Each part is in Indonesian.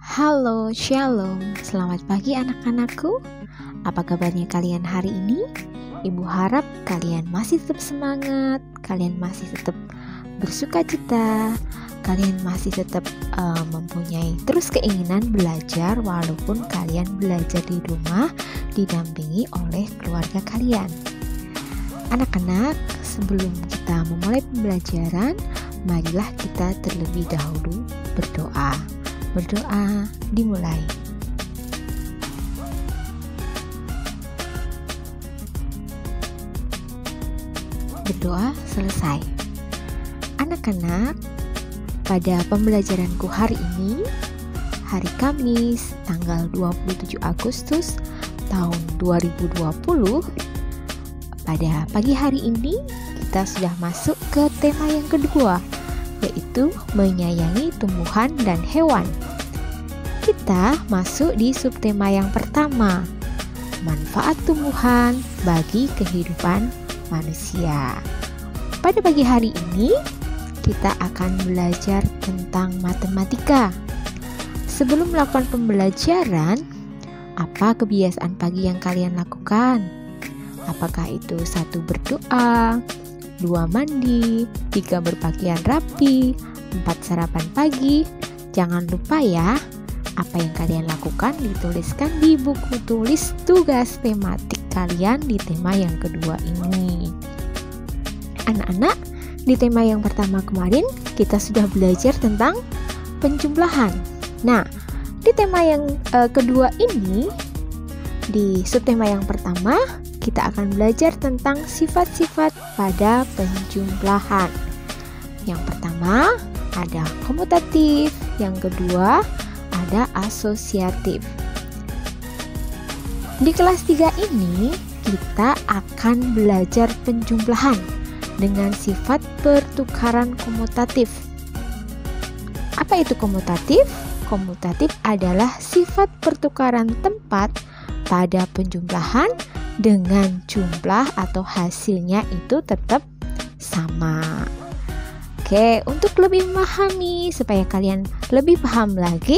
Halo, Shalom. Selamat pagi anak-anakku. Apa kabarnya kalian hari ini? Ibu harap kalian masih tetap semangat, kalian masih tetap bersukacita, kalian masih tetap mempunyai terus keinginan belajar walaupun kalian belajar di rumah didampingi oleh keluarga kalian. Anak-anak, sebelum kita memulai pembelajaran, marilah kita terlebih dahulu berdoa. Berdoa dimulai. Berdoa selesai. Anak-anak, pada pembelajaranku hari ini, hari Kamis, tanggal 27 Agustus tahun 2020, pada pagi hari ini kita sudah masuk ke tema yang kedua, yaitu menyayangi tumbuhan dan hewan. Kita masuk di subtema yang pertama, manfaat tumbuhan bagi kehidupan manusia. Pada pagi hari ini, kita akan belajar tentang matematika. Sebelum melakukan pembelajaran, apa kebiasaan pagi yang kalian lakukan? Apakah itu 1 berdoa, 2 mandi, 3 berpakaian rapi, 4 sarapan pagi? Jangan lupa ya, apa yang kalian lakukan dituliskan di buku tulis tugas tematik kalian di tema yang kedua ini. Anak-anak, di tema yang pertama kemarin kita sudah belajar tentang penjumlahan. Nah, di tema yang kedua ini, di subtema yang pertama, kita akan belajar tentang sifat-sifat pada penjumlahan. Yang pertama ada komutatif, yang kedua ada asosiatif. Di kelas 3 ini kita akan belajar penjumlahan dengan sifat pertukaran komutatif. Apa itu komutatif? Komutatif adalah sifat pertukaran tempat pada penjumlahan dengan jumlah atau hasilnya itu tetap sama. Oke, untuk lebih memahami supaya kalian lebih paham lagi,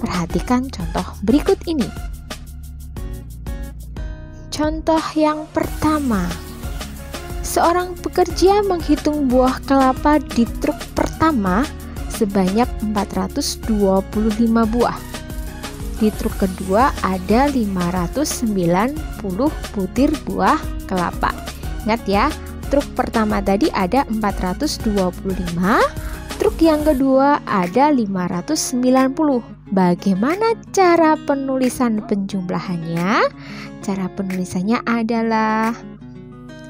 perhatikan contoh berikut ini. Contoh yang pertama, seorang pekerja menghitung buah kelapa di truk pertama sebanyak 425 buah. Di truk kedua ada 590 butir buah kelapa. Ingat ya, truk pertama tadi ada 425, truk yang kedua ada 590. Bagaimana cara penulisan penjumlahannya? Cara penulisannya adalah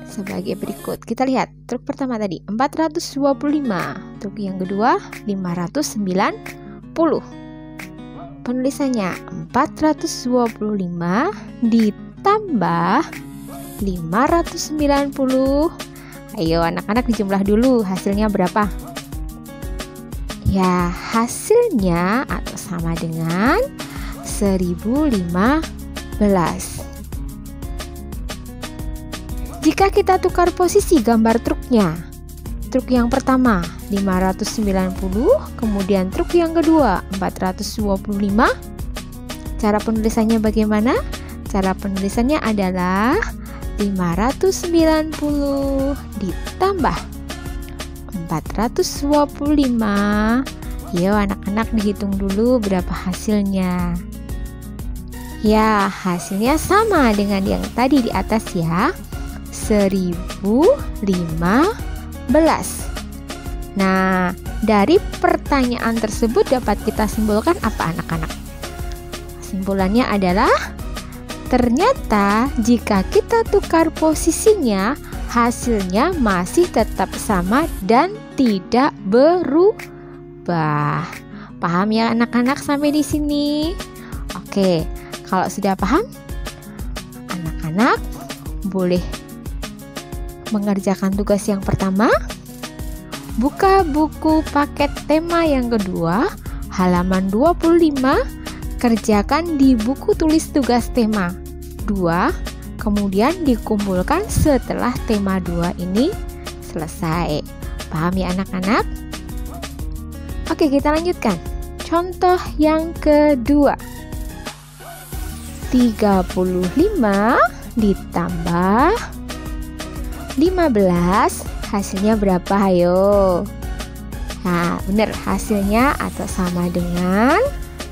sebagai berikut. Kita lihat, truk pertama tadi 425, truk yang kedua 590. Penulisannya 425 ditambah 590. Ayo anak-anak dijumlah dulu, hasilnya berapa? Ya, hasilnya atau sama dengan 1015. Jika kita tukar posisi gambar truknya, truk yang pertama 590, kemudian truk yang kedua 425. Cara penulisannya bagaimana? Cara penulisannya adalah 590 ditambah 425. Yuk anak-anak dihitung dulu berapa hasilnya. Ya, hasilnya sama dengan yang tadi di atas ya, 1015. Nah, dari pertanyaan tersebut dapat kita simpulkan apa anak-anak? Simpulannya adalah ternyata jika kita tukar posisinya, hasilnya masih tetap sama dan tidak berubah. Paham ya anak-anak sampai di sini? Oke, kalau sudah paham, anak-anak boleh mengerjakan tugas yang pertama. Buka buku paket tema yang kedua, halaman 25, kerjakan di buku tulis tugas tema 2, kemudian dikumpulkan setelah tema 2 ini selesai. Paham ya anak-anak? Oke, kita lanjutkan. contoh yang kedua. 35 ditambah 15 hasilnya berapa? Ayo. Nah, benar, hasilnya atau sama dengan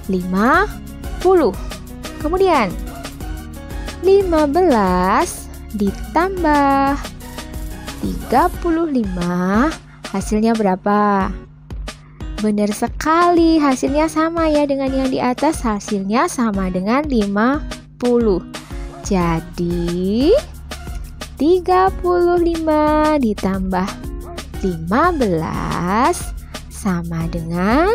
50. Kemudian 15 ditambah 35 hasilnya berapa? Benar sekali, hasilnya sama ya dengan yang di atas, hasilnya sama dengan 50. Jadi 35 ditambah 15 sama dengan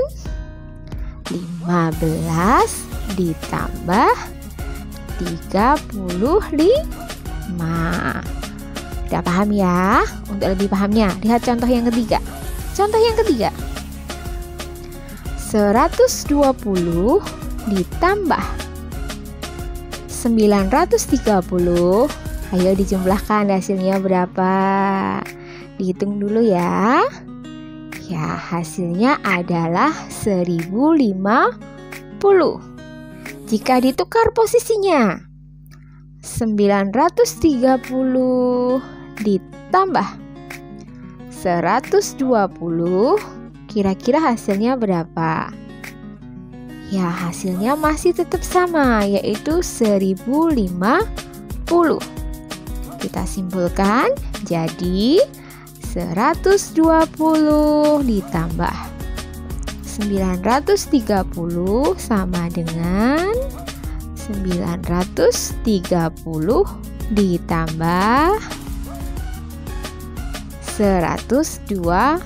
15 ditambah 35. Udah paham ya? Untuk lebih pahamnya, lihat contoh yang ketiga. Contoh yang ketiga, 120 ditambah 930. Ayo dijumlahkan, hasilnya berapa? Dihitung dulu ya. Ya, hasilnya adalah 1050. Jika ditukar posisinya, 930 ditambah 120, kira-kira hasilnya berapa? Ya, hasilnya masih tetap sama, yaitu 1050. Kita simpulkan, jadi 120 ditambah 930 sama dengan 930 ditambah 120.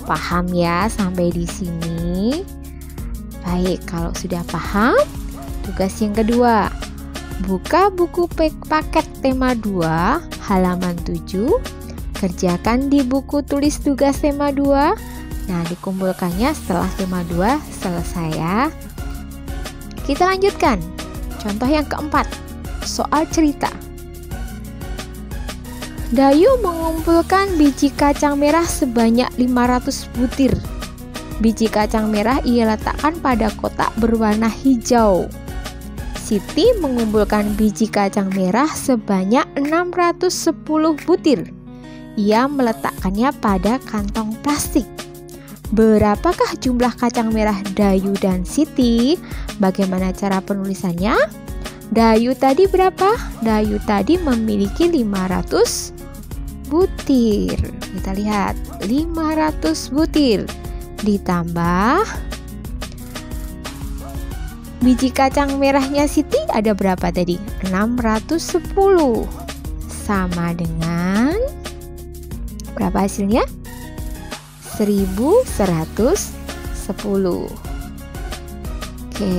Paham ya sampai di sini? Baik, kalau sudah paham, tugas yang kedua. Buka buku paket tema 2 halaman 7. Kerjakan di buku tulis tugas tema 2. Nah, dikumpulkannya setelah tema 2 selesai ya. Kita lanjutkan. Contoh yang keempat, soal cerita. Dayu mengumpulkan biji kacang merah sebanyak 500 butir. Biji kacang merah ia letakkan pada kotak berwarna hijau. Siti mengumpulkan biji kacang merah sebanyak 610 butir. Ia meletakkannya pada kantong plastik. Berapakah jumlah kacang merah Dayu dan Siti? Bagaimana cara penulisannya? Dayu tadi berapa? Dayu tadi memiliki 500 butir. Kita lihat, 500 butir ditambah biji kacang merahnya Siti ada berapa tadi? 610 sama dengan berapa hasilnya? 1110. Oke,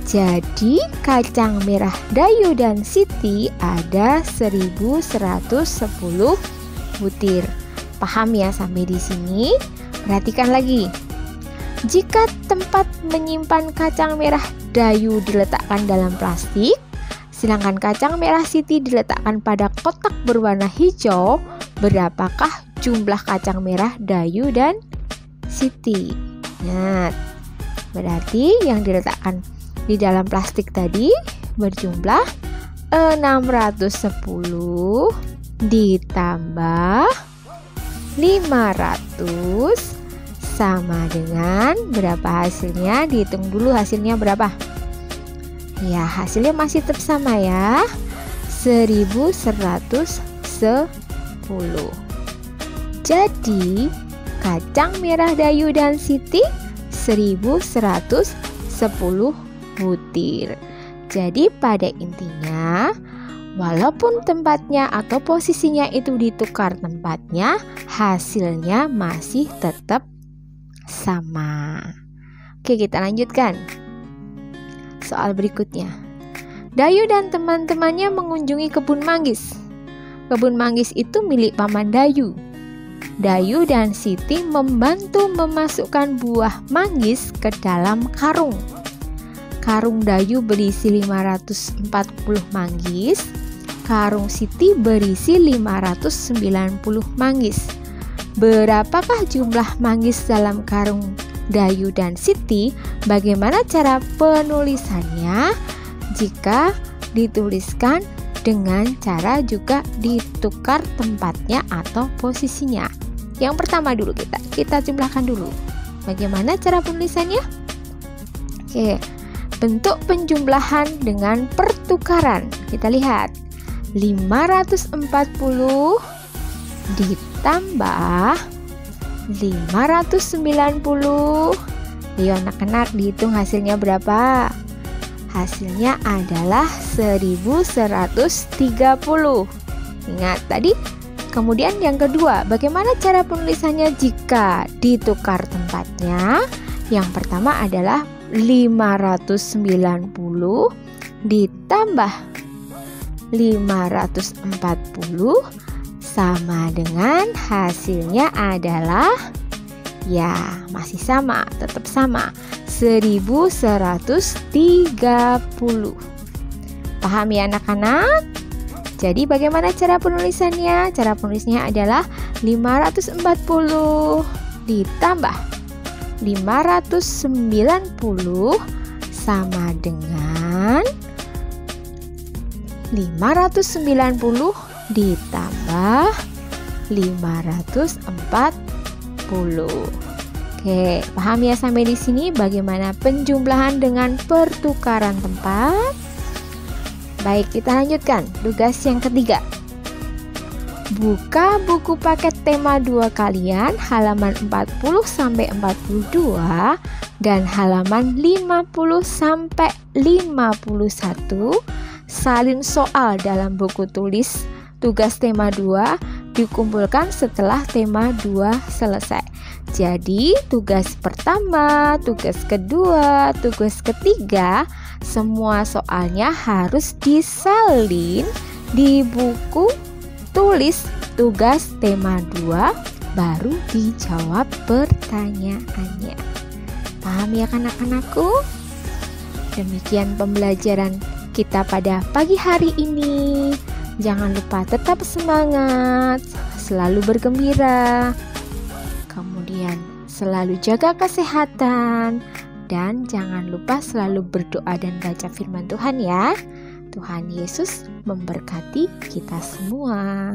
jadi kacang merah Dayu dan Siti ada 1110 butir. Paham ya sampai di sini? Perhatikan lagi. Jika tempat menyimpan kacang merah Dayu diletakkan dalam plastik, sedangkan kacang merah Siti diletakkan pada kotak berwarna hijau, berapakah jumlah kacang merah Dayu dan Siti? Nah, berarti yang diletakkan di dalam plastik tadi berjumlah 610 ditambah 500 sama dengan berapa hasilnya? Dihitung dulu hasilnya berapa. Ya, hasilnya masih tetap sama ya, 1110. Jadi kacang merah Dayu dan Siti 1110 butir. Jadi pada intinya, walaupun tempatnya atau posisinya itu ditukar tempatnya, hasilnya masih tetap sama. Oke, kita lanjutkan. Soal berikutnya. Dayu dan teman-temannya mengunjungi kebun manggis. Kebun manggis itu milik paman Dayu. Dayu dan Siti membantu memasukkan buah manggis ke dalam karung. Karung Dayu berisi 540 manggis, karung Siti berisi 590 manggis. Berapakah jumlah manggis dalam karung Dayu dan Siti, bagaimana cara penulisannya jika dituliskan dengan cara juga ditukar tempatnya atau posisinya? Yang pertama dulu kita jumlahkan dulu. Bagaimana cara penulisannya? Oke, bentuk penjumlahan dengan pertukaran. Kita lihat. 540 ditambah 590. Ayo anak-anak, dihitung hasilnya berapa? Hasilnya adalah 1130. Ingat tadi. Kemudian yang kedua, bagaimana cara penulisannya jika ditukar tempatnya? Yang pertama adalah 590 ditambah 540 sama dengan hasilnya adalah, ya masih sama, tetap sama, 1130. Paham ya anak-anak? Jadi bagaimana cara penulisannya? Cara penulisnya adalah 540 ditambah 590 sama dengan 590 ditambah 540. Oke, paham ya sampai di sini bagaimana penjumlahan dengan pertukaran tempat? Baik, kita lanjutkan. Tugas yang ketiga. Buka buku paket tema 2 kalian halaman 40 sampai 42 dan halaman 50 sampai 51. Salin soal dalam buku tulis tugas tema 2 dikumpulkan setelah tema 2 selesai. Jadi tugas pertama, tugas kedua, tugas ketiga, semua soalnya harus disalin di buku tulis tugas tema 2, baru dijawab pertanyaannya. Paham ya anak-anakku? Demikian pembelajaran kita pada pagi hari ini. Jangan lupa tetap semangat, selalu bergembira, kemudian selalu jaga kesehatan, dan jangan lupa selalu berdoa dan baca firman Tuhan ya. Tuhan Yesus memberkati kita semua.